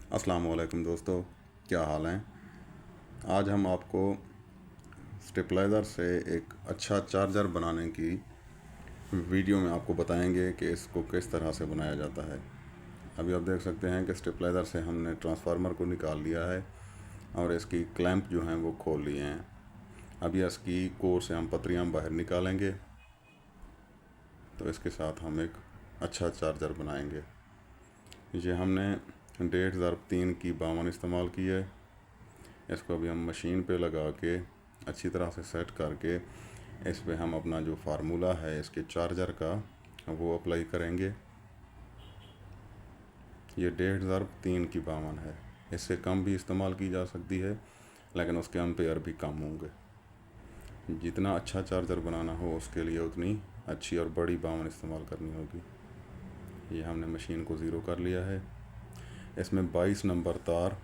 अस्सलाम वालेकुम दोस्तों, क्या हाल हैं। आज हम आपको स्टेपलाइज़र से एक अच्छा चार्जर बनाने की वीडियो में आपको बताएंगे कि इसको किस तरह से बनाया जाता है। अभी आप देख सकते हैं कि स्टेपलाइज़र से हमने ट्रांसफार्मर को निकाल लिया है और इसकी क्लैंप जो हैं वो खोल लिए हैं। अभी इसकी कोर से हम पतरियाँ बाहर निकालेंगे तो इसके साथ हम एक अच्छा चार्जर बनाएंगे। ये हमने 1.5 की 52 इस्तेमाल की है। इसको अभी हम मशीन पे लगा के अच्छी तरह से सेट करके इस पे हम अपना जो फार्मूला है इसके चार्जर का वो अप्लाई करेंगे। ये 1.5 की 52 है। इससे कम भी इस्तेमाल की जा सकती है लेकिन उसके एम्पेयर भी कम होंगे। जितना अच्छा चार्जर बनाना हो उसके लिए उतनी अच्छी और बड़ी 52 इस्तेमाल करनी होगी। ये हमने मशीन को ज़ीरो कर लिया है। इसमें 22 नंबर तार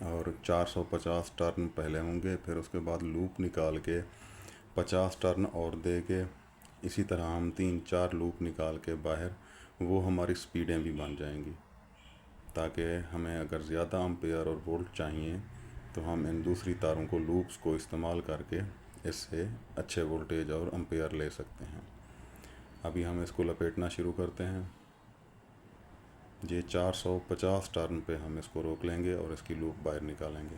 और 450 टर्न पहले होंगे, फिर उसके बाद लूप निकाल के 50 टर्न और दे के इसी तरह हम 3-4 लूप निकाल के बाहर वो हमारी स्पीडें भी बन जाएंगी, ताकि हमें अगर ज़्यादा एम्पेयर और वोल्ट चाहिए तो हम इन दूसरी तारों को लूप्स को इस्तेमाल करके इससे अच्छे वोल्टेज और एम्पेयर ले सकते हैं। अभी हम इसको लपेटना शुरू करते हैं। ये 450 टर्न पे हम इसको रोक लेंगे और इसकी लूप बाहर निकालेंगे।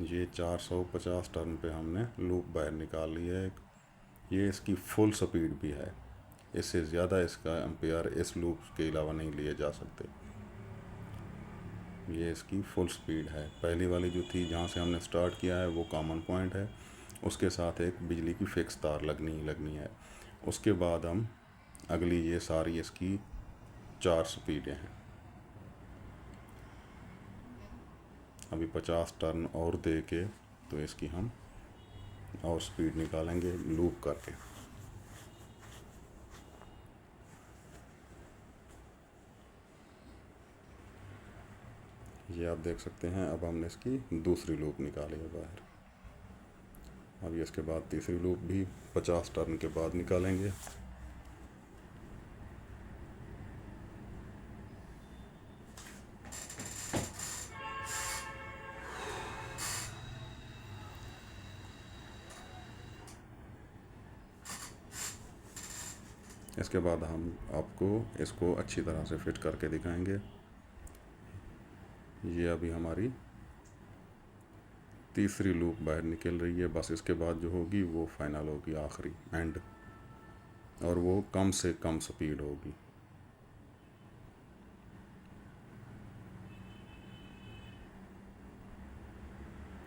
ये 450 टर्न पे हमने लूप बाहर निकाल ली है एक। ये इसकी फुल स्पीड भी है, इससे ज़्यादा इसका एम्पेयर इस लूप के अलावा नहीं लिए जा सकते। ये इसकी फुल स्पीड है। पहली वाली जो थी जहाँ से हमने स्टार्ट किया है वो कॉमन पॉइंट है, उसके साथ एक बिजली की फिक्स तार लगनी ही लगनी है। उसके बाद हम अगली ये सारी इसकी 4 स्पीडें हैं। अभी 50 टर्न और दे के तो इसकी हम और स्पीड निकालेंगे लूप करके। ये आप देख सकते हैं। अब हमने इसकी दूसरी लूप निकाली है बाहर। अभी इसके बाद तीसरी लूप भी 50 टर्न के बाद निकालेंगे। इसके बाद हम आपको इसको अच्छी तरह से फिट करके दिखाएंगे। ये अभी हमारी तीसरी लूप बाहर निकल रही है। बस इसके बाद जो होगी वो फाइनल होगी, आखिरी एंड, और वो कम से कम स्पीड होगी।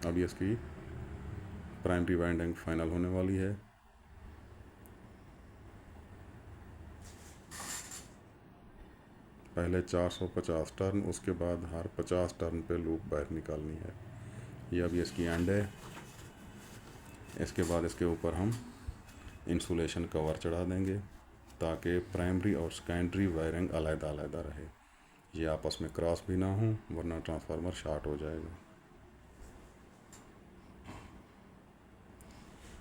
अभी इसकी प्राइमरी वाइंडिंग फाइनल होने वाली है। पहले 450 टर्न, उसके बाद हर 50 टर्न पे लूप बाहर निकालनी है। ये अभी इसकी एंड है। इसके बाद इसके ऊपर हम इंसुलेशन कवर चढ़ा देंगे ताकि प्राइमरी और सेकेंडरी वायरिंग अलग-अलग रहे, ये आपस में क्रॉस भी ना हो, वरना ट्रांसफार्मर शॉर्ट हो जाएगा।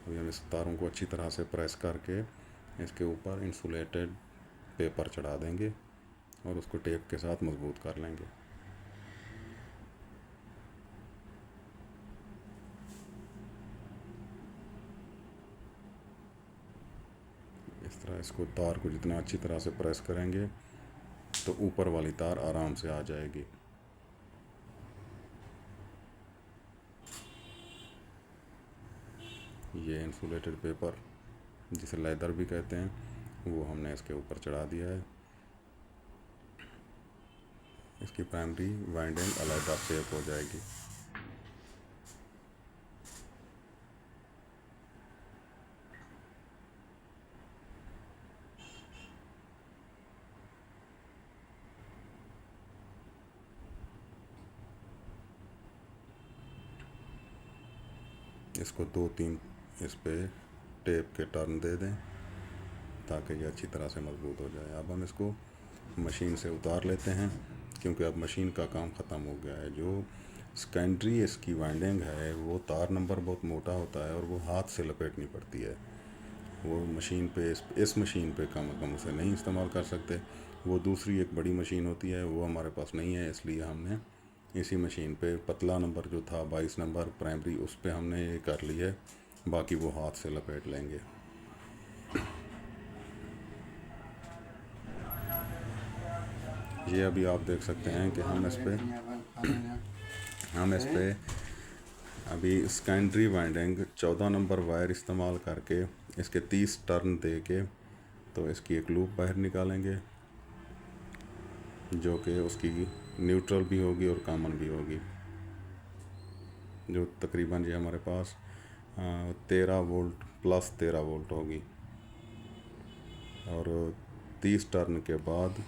अभी हम इस तारों को अच्छी तरह से प्रेस करके इसके ऊपर इंसुलेटेड पेपर चढ़ा देंगे और उसको टेप के साथ मजबूत कर लेंगे। इस तरह इसको तार को जितना अच्छी तरह से प्रेस करेंगे तो ऊपर वाली तार आराम से आ जाएगी। ये इंसुलेटेड पेपर, जिसे लेदर भी कहते हैं, वो हमने इसके ऊपर चढ़ा दिया है। इसकी प्राइमरी वाइंडिंग अलग शेप हो जाएगी। इसको 2-3 इस पे टेप के टर्न दे दें ताकि ये अच्छी तरह से मजबूत हो जाए। अब हम इसको मशीन से उतार लेते हैं क्योंकि अब मशीन का काम ख़त्म हो गया है। जो सेकेंडरी इसकी वाइंडिंग है वो तार नंबर बहुत मोटा होता है और वो हाथ से लपेटनी पड़ती है। वो मशीन पे इस मशीन पे कम उसे नहीं इस्तेमाल कर सकते। वो दूसरी एक बड़ी मशीन होती है, वो हमारे पास नहीं है, इसलिए हमने इसी मशीन पे पतला नंबर जो था 22 नंबर प्राइमरी, उस पे हमने ये कर ली है। बाकी वो हाथ से लपेट लेंगे। ये अभी आप देख सकते हैं कि हम इस पे अभी सेकेंडरी वाइंडिंग 14 नंबर वायर इस्तेमाल करके इसके 30 टर्न दे के तो इसकी एक लूप बाहर निकालेंगे, जो कि उसकी न्यूट्रल भी होगी और कॉमन भी होगी, जो तकरीबन ये हमारे पास 13 वोल्ट प्लस 13 वोल्ट होगी। और 30 टर्न के बाद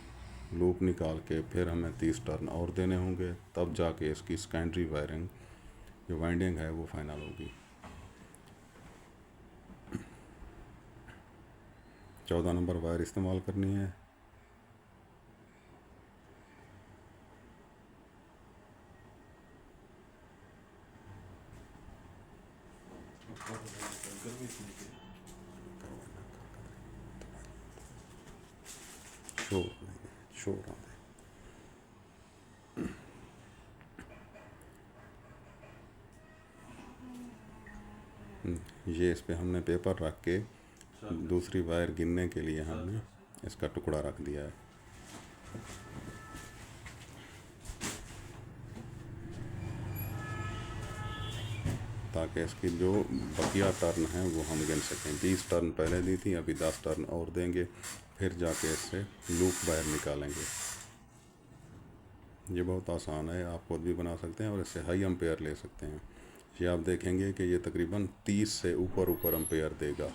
लूप निकाल के फिर हमें 30 टर्न और देने होंगे, तब जाके इसकी सेकेंडरी वायरिंग जो वाइंडिंग है वो फाइनल होगी। 14 नंबर वायर इस्तेमाल करनी है। शोर ये इस पे हमने पेपर रख के दूसरी वायर गिनने के लिए हमने इसका टुकड़ा रख दिया है, ताकि इसकी जो बकिया टर्न है वो हम गिन सकें। 20 टर्न पहले दी थी, अभी 10 टर्न और देंगे, फिर जाके इससे लूप बाहर निकालेंगे। ये बहुत आसान है, आप खुद भी बना सकते हैं और इससे हाई एम्पेयर ले सकते हैं। ये आप देखेंगे कि ये तकरीबन 30 से ऊपर एम्पेयर देगा।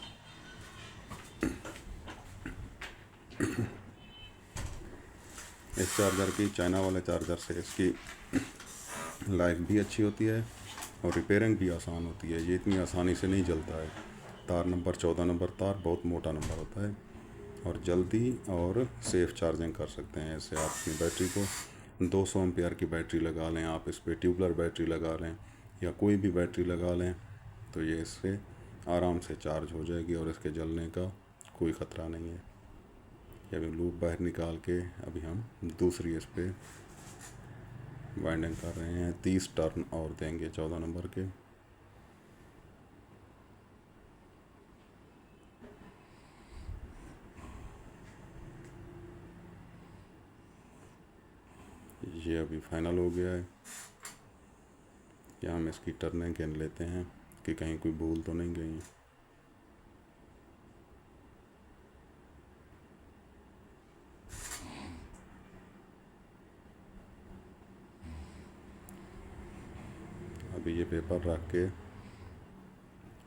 इस चार्जर की, चाइना वाले चार्जर से इसकी लाइफ भी अच्छी होती है और रिपेयरिंग भी आसान होती है। ये इतनी आसानी से नहीं जलता है। तार नंबर 14 नंबर तार बहुत मोटा नंबर होता है और जल्दी और सेफ़ चार्जिंग कर सकते हैं। इससे आप अपनी बैटरी को 200 एम्पेयर की बैटरी लगा लें, आप इस पर ट्यूबलर बैटरी लगा लें या कोई भी बैटरी लगा लें, तो ये इससे आराम से चार्ज हो जाएगी और इसके जलने का कोई ख़तरा नहीं है। ये अभी लूप बाहर निकाल के अभी हम दूसरी इस पर वाइंडिंग कर रहे हैं। 30 टर्न और देंगे 14 नंबर के। ये अभी फाइनल हो गया है। या हम इसकी टर्नें गिन लेते हैं कि कहीं कोई भूल तो नहीं गई। अभी ये पेपर रख के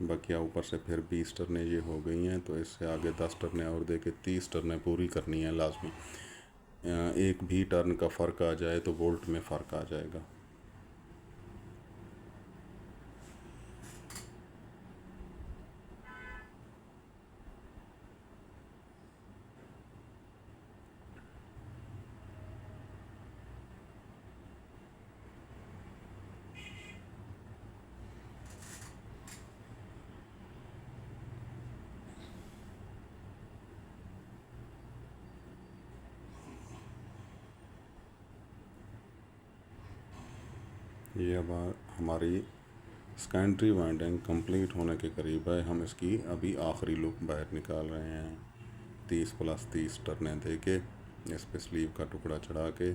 बकिया ऊपर से फिर 20 टर्नें ये हो गई हैं, तो इससे आगे 10 टर्नें और दे के 30 टर्नें पूरी करनी है लाजमी। एक भी टर्न का फ़र्क आ जाए तो वोल्ट में फ़र्क आ जाएगा। ये अब हमारी सेकेंडरी वाइंडिंग कंप्लीट होने के करीब है। हम इसकी अभी आखिरी लूप बाहर निकाल रहे हैं। 30 + 30 टर्नें दे के इस पे स्लीव का टुकड़ा चढ़ा के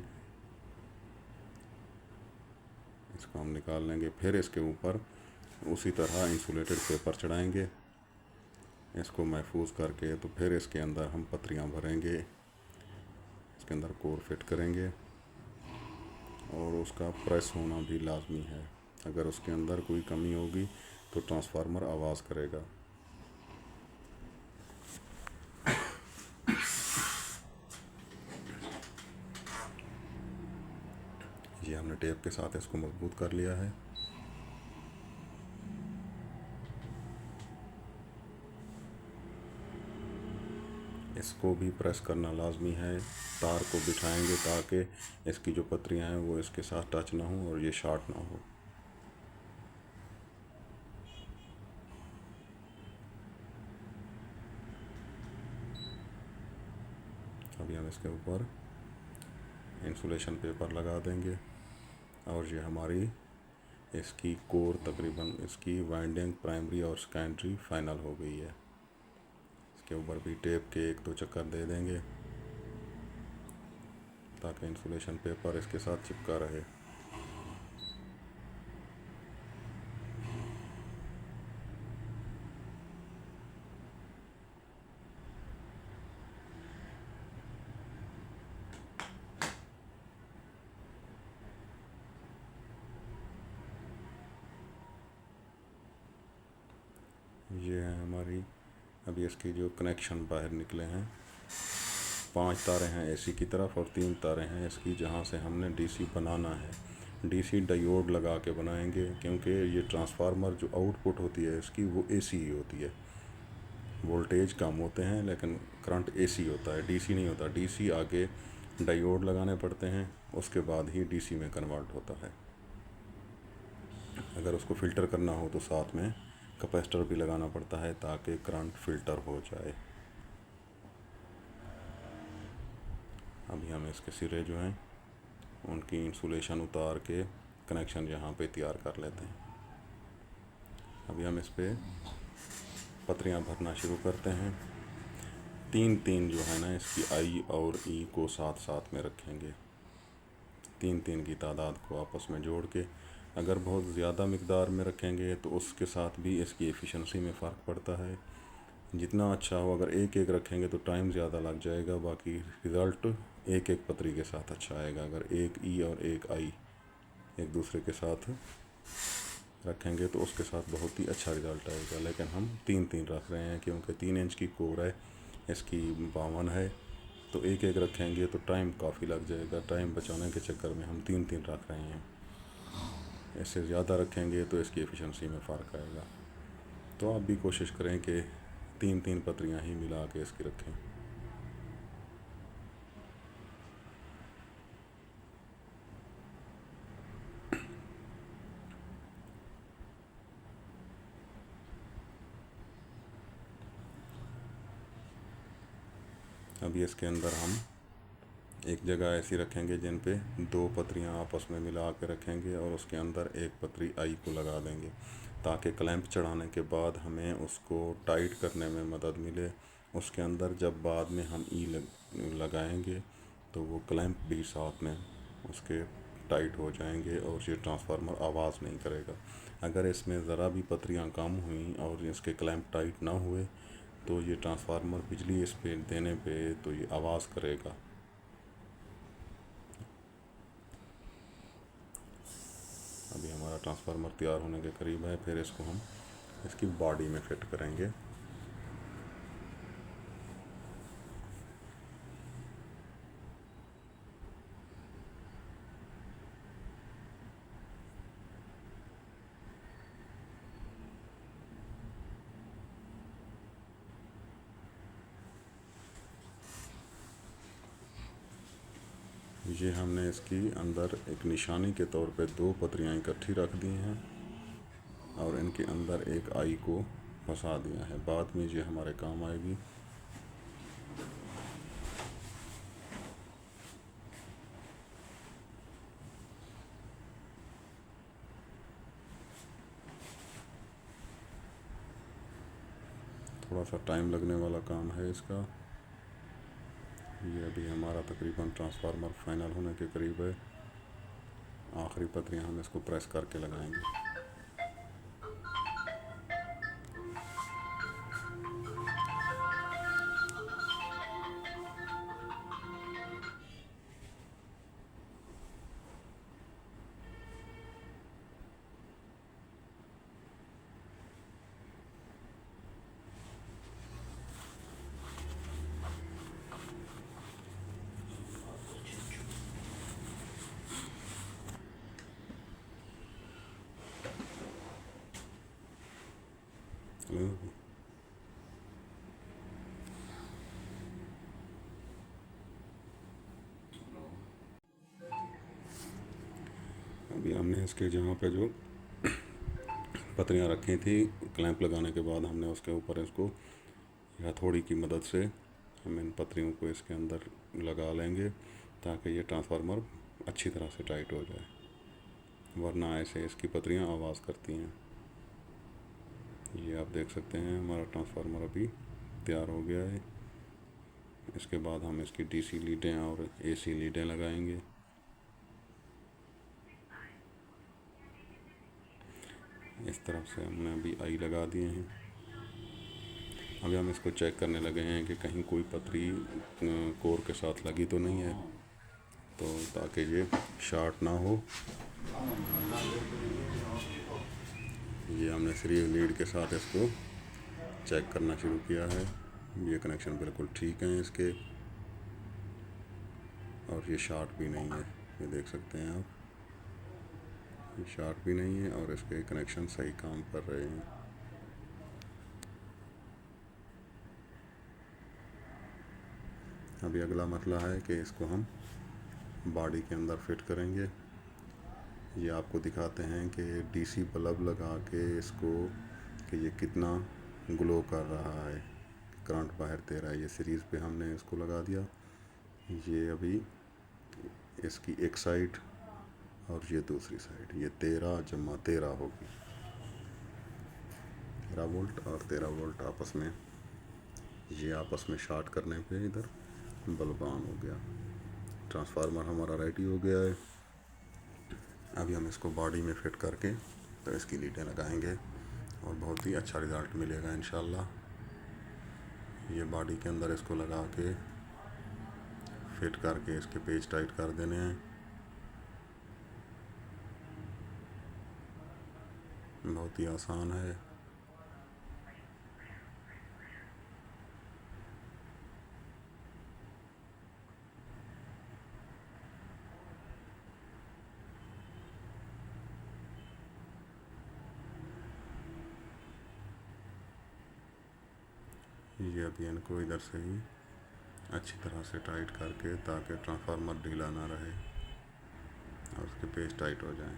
इसको हम निकाल लेंगे। फिर इसके ऊपर उसी तरह इंसुलेटेड पेपर चढ़ाएंगे इसको महफूज करके। तो फिर इसके अंदर हम पत्रियां भरेंगे, इसके अंदर कोर फिट करेंगे और उसका प्रेस होना भी लाजमी है। अगर उसके अंदर कोई कमी होगी तो ट्रांसफार्मर आवाज़ करेगा। ये हमने टेप के साथ इसको मजबूत कर लिया है। इसको भी प्रेस करना लाजमी है। तार को बिठाएंगे ताकि इसकी जो पत्रियां हैं वो इसके साथ टच ना हो और ये शॉर्ट ना हो। अभी हम इसके ऊपर इंसुलेशन पेपर लगा देंगे और ये हमारी इसकी कोर तकरीबन इसकी वाइंडिंग प्राइमरी और सेकेंडरी फाइनल हो गई है। इसके ऊपर भी टेप के 1-2 चक्कर दे देंगे ताकि इंसुलेशन पेपर इसके साथ चिपका रहे। ये है हमारी अभी इसकी जो कनेक्शन बाहर निकले हैं। 5 तारें हैं एसी की तरफ और 3 तारें हैं इसकी जहाँ से हमने डीसी बनाना है। डीसी डायोड लगा के बनाएंगे क्योंकि ये ट्रांसफार्मर जो आउटपुट होती है इसकी वो एसी ही होती है। वोल्टेज कम होते हैं लेकिन करंट एसी होता है, डीसी नहीं होता। डीसी आगे डायोड लगाने पड़ते हैं, उसके बाद ही डीसी में कन्वर्ट होता है। अगर उसको फ़िल्टर करना हो तो साथ में कैपेसिटर भी लगाना पड़ता है ताकि करंट फ़िल्टर हो जाए। अभी हम इसके सिरे जो हैं उनकी इंसुलेशन उतार के कनेक्शन यहाँ पे तैयार कर लेते हैं। अभी हम इस पे पतरियाँ भरना शुरू करते हैं। 3-3 जो है ना इसकी आई और ई को साथ साथ में रखेंगे। 3-3 की तादाद को आपस में जोड़ के, अगर बहुत ज़्यादा मिकदार में रखेंगे तो उसके साथ भी इसकी एफिशिएंसी में फ़र्क पड़ता है। जितना अच्छा हो, अगर एक एक रखेंगे तो टाइम ज़्यादा लग जाएगा, बाकी रिज़ल्ट एक एक पतरी के साथ अच्छा आएगा। अगर एक ई और एक आई एक दूसरे के साथ रखेंगे तो उसके साथ बहुत ही अच्छा रिज़ल्ट आएगा। लेकिन हम 3-3 रख रहे हैं क्योंकि 3 इंच की कोर है, इसकी 52 है, तो एक एक रखेंगे तो टाइम काफ़ी लग जाएगा। टाइम बचाने के चक्कर में हम 3-3 रख रहे हैं। इससे ज़्यादा रखेंगे तो इसकी एफिशिएंसी में फ़र्क आएगा। तो आप भी कोशिश करें कि 3-3 पतरियाँ ही मिला के इसकी रखें। अभी इसके अंदर हम एक जगह ऐसी रखेंगे जिन पे 2 पतरियाँ आपस में मिला के रखेंगे और उसके अंदर एक पतरी आई को लगा देंगे ताकि क्लैंप चढ़ाने के बाद हमें उसको टाइट करने में मदद मिले। उसके अंदर जब बाद में हम ई लगाएंगे तो वो क्लैंप भी साथ में उसके टाइट हो जाएंगे और ये ट्रांसफार्मर आवाज़ नहीं करेगा। अगर इसमें ज़रा भी पतरियाँ कम हुई और इसके क्लैंप टाइट ना हुए तो ये ट्रांसफार्मर बिजली इस पे देने पे तो ये आवाज़ करेगा। अभी हमारा ट्रांसफार्मर तैयार होने के करीब है, फिर इसको हम इसकी बॉडी में फिट करेंगे। ये हमने इसकी अंदर एक निशानी के तौर पे 2 पतरियाँ इकट्ठी रख दी हैं और इनके अंदर एक आई को फंसा दिया है। बाद में ये हमारे काम आएगी। थोड़ा सा टाइम लगने वाला काम है इसका। ये अभी हमारा तकरीबन ट्रांसफार्मर फाइनल होने के करीब है। आखिरी पतरियाँ हम इसको प्रेस करके लगाएंगे। अभी हमने इसके जहाँ पे जो पतरियाँ रखी थी क्लैंप लगाने के बाद, हमने उसके ऊपर इसको हथौड़ी की मदद से हम इन पतरियों को इसके अंदर लगा लेंगे ताकि ये ट्रांसफार्मर अच्छी तरह से टाइट हो जाए, वरना ऐसे इसकी पतरियाँ आवाज़ करती हैं। ये आप देख सकते हैं हमारा ट्रांसफार्मर अभी तैयार हो गया है। इसके बाद हम इसकी डीसी लीडें और एसी लीडें लगाएंगे। इस तरफ से हमने अभी आई लगा दिए हैं। अभी हम इसको चेक करने लगे हैं कि कहीं कोई पतरी कोर के साथ लगी तो नहीं है, तो ताकि ये शॉर्ट ना हो। ये हमने सीरीज लीड के साथ इसको चेक करना शुरू किया है। ये कनेक्शन बिल्कुल ठीक हैं इसके, और ये शॉर्ट भी नहीं है। ये देख सकते हैं आप, ये शॉर्ट भी नहीं है और इसके कनेक्शन सही काम कर रहे हैं। अभी अगला मसला है कि इसको हम बॉडी के अंदर फिट करेंगे। ये आपको दिखाते हैं कि डीसी बल्ब लगा के इसको कि ये कितना ग्लो कर रहा है, करंट बाहर दे रहा है। ये सीरीज़ पे हमने इसको लगा दिया। ये अभी इसकी एक साइड और ये दूसरी साइड, ये 13 होगी। 13 वोल्ट और 13 वोल्ट आपस में, ये आपस में शॉर्ट करने पे इधर बल्ब ऑन हो गया। ट्रांसफार्मर हमारा रेडी हो गया है। अभी हम इसको बॉडी में फिट करके तो इसकी लीडें लगाएंगे और बहुत ही अच्छा रिज़ल्ट मिलेगा इंशाल्लाह। ये बॉडी के अंदर इसको लगा के फिट करके इसके पेच टाइट कर देने हैं। बहुत ही आसान है। ये अभी इनको इधर से ही अच्छी तरह से टाइट करके, ताकि ट्रांसफार्मर ढीला ना रहे और उसके पेच टाइट हो जाए।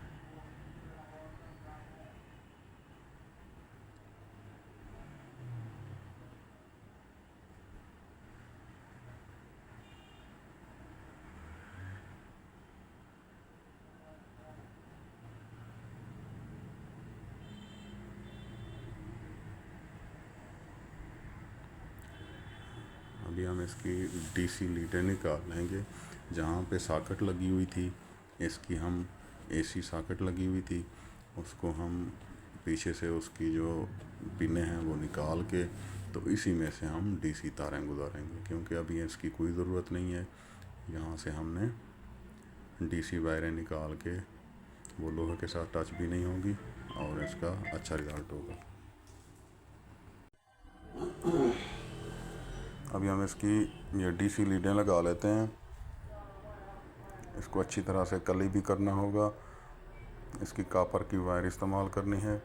अभी हम इसकी डीसी लीडें निकाल लेंगे। जहाँ पे सॉकेट लगी हुई थी, इसकी हम एसी सॉकेट लगी हुई थी, उसको हम पीछे से उसकी जो पिनें हैं वो निकाल के तो इसी में से हम डीसी तारें गुजारेंगे, क्योंकि अभी इसकी कोई ज़रूरत नहीं है। यहाँ से हमने डीसी वायरें निकाल के, वो लोहे के साथ टच भी नहीं होगी और इसका अच्छा रिज़ल्ट होगा। अभी हम इसकी ये डीसी लीडें लगा लेते हैं। इसको अच्छी तरह से कली भी करना होगा। इसकी कॉपर की वायर इस्तेमाल करनी है।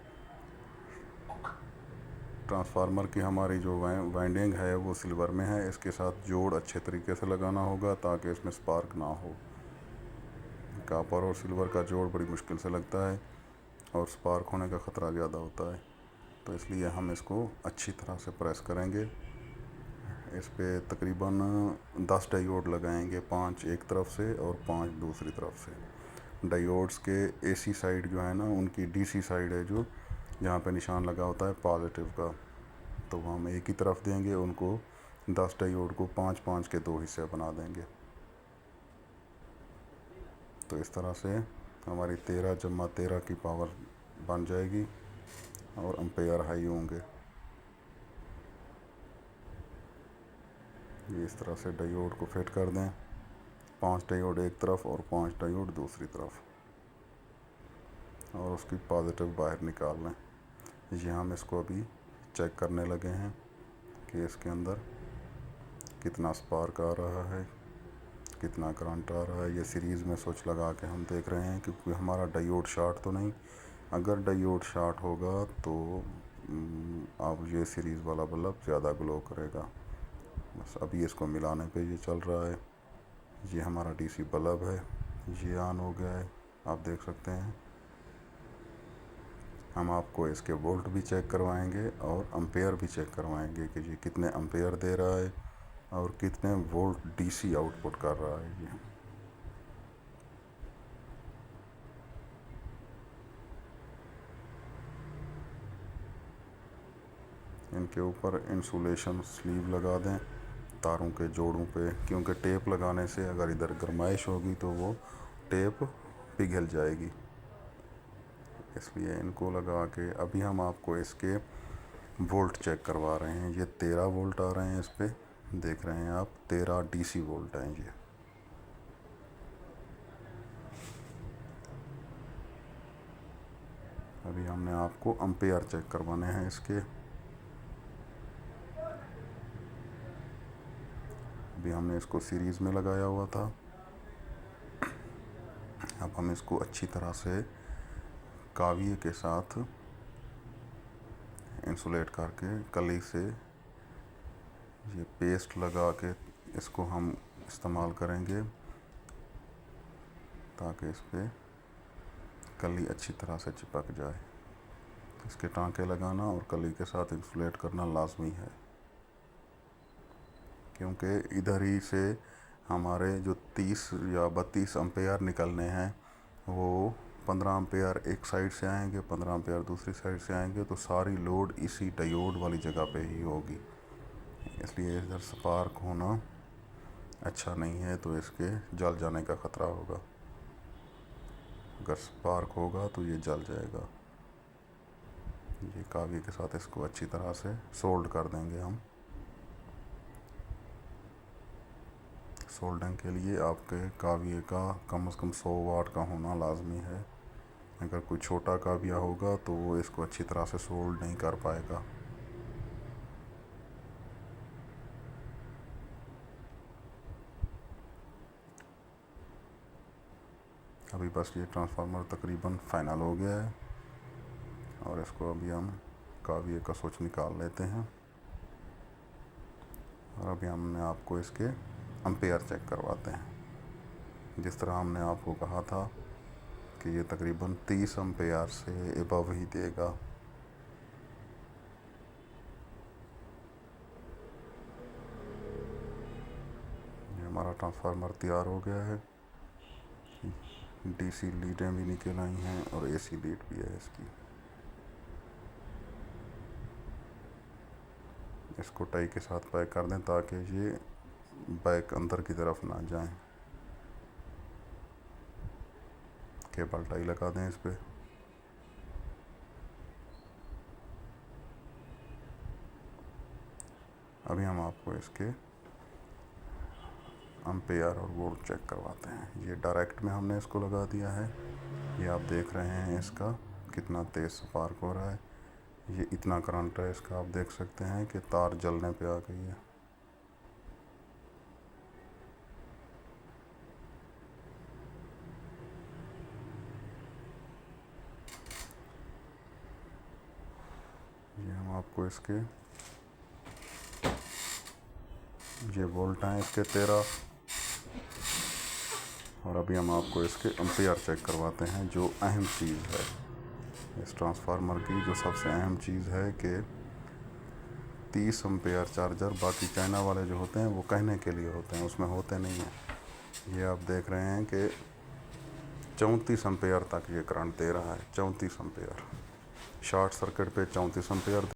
ट्रांसफार्मर की हमारी जो वाइंडिंग है वो सिल्वर में है। इसके साथ जोड़ अच्छे तरीके से लगाना होगा ताकि इसमें स्पार्क ना हो। कॉपर और सिल्वर का जोड़ बड़ी मुश्किल से लगता है और स्पार्क होने का ख़तरा ज़्यादा होता है, तो इसलिए हम इसको अच्छी तरह से प्रेस करेंगे। इस पे तकरीबन 10 डायोड लगाएंगे, 5 एक तरफ से और 5 दूसरी तरफ से। डायोड्स के एसी साइड जो है ना, उनकी डीसी साइड है जो जहाँ पे निशान लगा होता है पॉजिटिव का, तो वो हम एक ही तरफ देंगे। उनको 10 डायोड को 5-5 के 2 हिस्से बना देंगे। तो इस तरह से हमारी 13 की पावर बन जाएगी और एम्पेयर हाई होंगे। ये इस तरह से डायोड को फिट कर दें, 5 डायोड एक तरफ और 5 डायोड दूसरी तरफ, और उसकी पॉजिटिव बाहर निकाल लें। ये हम इसको अभी चेक करने लगे हैं कि इसके अंदर कितना स्पार्क आ रहा है, कितना करंट आ रहा है। ये सीरीज़ में स्विच लगा के हम देख रहे हैं कि हमारा डायोड शॉर्ट तो नहीं। अगर डायोड शॉर्ट होगा तो अब ये सीरीज़ वाला बल्ब ज़्यादा ग्लो करेगा। बस अभी इसको मिलाने पे ये चल रहा है। ये हमारा डीसी बल्ब है, ये ऑन हो गया है, आप देख सकते हैं। हम आपको इसके वोल्ट भी चेक करवाएंगे और एम्पेयर भी चेक करवाएंगे कि ये कितने एम्पेयर दे रहा है और कितने वोल्ट डीसी आउटपुट कर रहा है ये। इनके ऊपर इंसुलेशन स्लीव लगा दें तारों के जोड़ों पे, क्योंकि टेप लगाने से अगर इधर गर्माइश होगी तो वो टेप पिघल जाएगी, इसलिए इनको लगा के अभी हम आपको इसके वोल्ट चेक करवा रहे हैं। ये 13 वोल्ट आ रहे हैं, इस पे देख रहे हैं आप 13 डीसी वोल्ट हैं ये। अभी हमने आपको एम्पेयर चेक करवाने हैं इसके। अभी हमने इसको सीरीज़ में लगाया हुआ था, अब हम इसको अच्छी तरह से काविये के साथ इंसुलेट करके कली से ये पेस्ट लगा के इसको हम इस्तेमाल करेंगे, ताकि इस पर कली अच्छी तरह से चिपक जाए। इसके टांके लगाना और कली के साथ इंसुलेट करना लाजमी है, क्योंकि इधर ही से हमारे जो 30 या 32 एम्पेयर निकलने हैं, वो 15 एम्पेयर एक साइड से आएंगे, 15 एम्पेयर दूसरी साइड से आएंगे, तो सारी लोड इसी डायोड वाली जगह पे ही होगी। इसलिए इधर स्पार्क होना अच्छा नहीं है, तो इसके जल जाने का ख़तरा होगा। अगर स्पार्क होगा तो ये जल जाएगा। ये काविये के साथ इसको अच्छी तरह से सोल्ड कर देंगे हम। सोल्डिंग के लिए आपके काविये का कम से कम 100 वाट का होना लाजमी है। अगर कोई छोटा काविया होगा तो वो इसको अच्छी तरह से सोल्ड नहीं कर पाएगा। अभी बस ये ट्रांसफार्मर तकरीबन फाइनल हो गया है, और इसको अभी हम काविये का स्विच निकाल लेते हैं। और अभी हमने आपको इसके एम्पेयर चेक करवाते हैं। जिस तरह हमने आपको कहा था कि ये तकरीबन 30 एम्पेयर से अबव ही देगा। ये हमारा ट्रांसफार्मर तैयार हो गया है। डीसी लीडें भी निकल आई हैं और एसी लीड भी है इसकी। इसको टाई के साथ पैक कर दें ताकि ये बैक अंदर की तरफ ना जाए। केबल टाई लगा दें इस पे। अभी हम आपको इसके एम्पेयर और वोल्ट चेक करवाते हैं। ये डायरेक्ट में हमने इसको लगा दिया है। ये आप देख रहे हैं इसका कितना तेज़ स्पार्क हो रहा है। ये इतना करंट है इसका, आप देख सकते हैं कि तार जलने पे आ गई है। ये हम आपको इसके ये वोल्ट हैं इसके 13, और अभी हम आपको इसके एम्पेयर चेक करवाते हैं, जो अहम चीज़ है इस ट्रांसफार्मर की। जो सबसे अहम चीज़ है कि 30 एम्पेयर चार्जर बाकी चाइना वाले जो होते हैं वो कहने के लिए होते हैं, उसमें होते नहीं हैं। ये आप देख रहे हैं कि 34 एम्पेयर तक ये करंट दे रहा है। 34 एम्पेयर शॉर्ट सर्किट पे 34 एम्पेयर